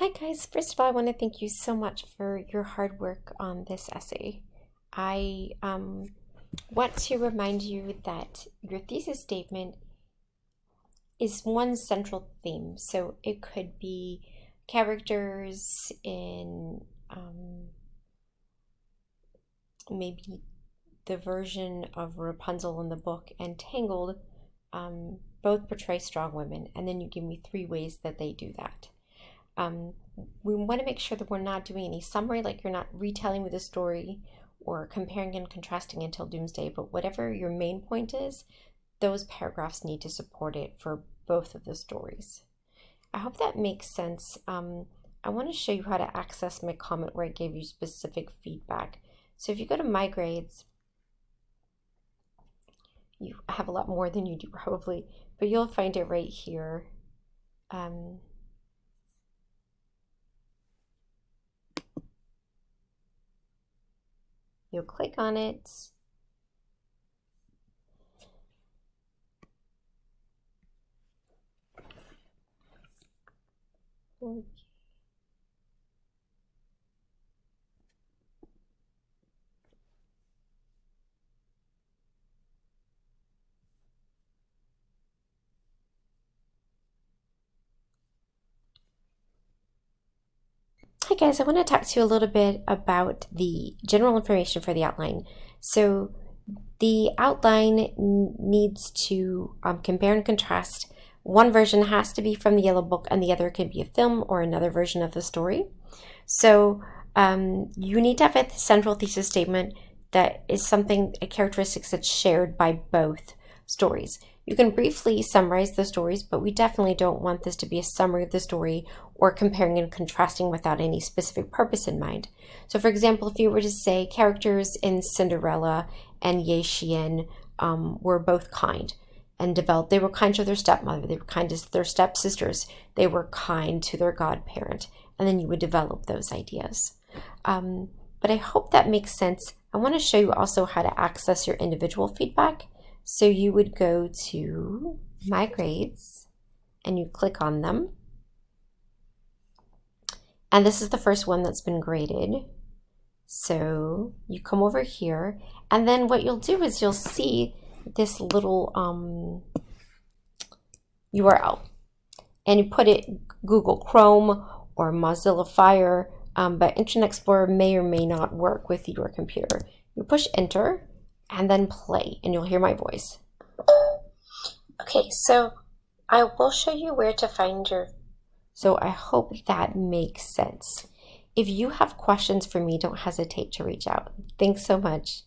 Hi guys, first of all, I want to thank you so much for your hard work on this essay. I want to remind you that your thesis statement is one central theme. So it could be characters in maybe the version of Rapunzel in the book and Tangled both portray strong women, and then you give me three ways that they do that. Um, we want to make sure that we're not doing any summary, like you're not retelling with a story or comparing and contrasting until doomsday, but whatever your main point is, those paragraphs need to support it for both of the stories. I hope that makes sense. I want to show you how to access my comment where I gave you specific feedback. So if you go to my grades, you have a lot more than you do probably, but you'll find it right here. You'll click on it. Okay. Hi guys, I want to talk to you a little bit about the general information for the outline. So the outline needs to compare and contrast. One version has to be from the Yellow Book and the other can be a film or another version of the story. So you need to have a central thesis statement that is something, a characteristic that's shared by both stories. You can briefly summarize the stories, but we definitely don't want this to be a summary of the story or comparing and contrasting without any specific purpose in mind. So for example, if you were to say characters in Cinderella and Ye Xian were both kind and developed, they were kind to their stepmother, they were kind to their stepsisters, they were kind to their godparent, and then you would develop those ideas. But I hope that makes sense. I want to show you also how to access your individual feedback. So you would go to My Grades and you click on them. And this is the first one that's been graded. So you come over here, and then what you'll do is you'll see this little URL. And you put it Google Chrome or Mozilla Fire, but Internet Explorer may or may not work with your computer. You push enter and then play, and you'll hear my voice. Okay, so I will show you where to find your... So I hope that makes sense. If you have questions for me, don't hesitate to reach out. Thanks so much.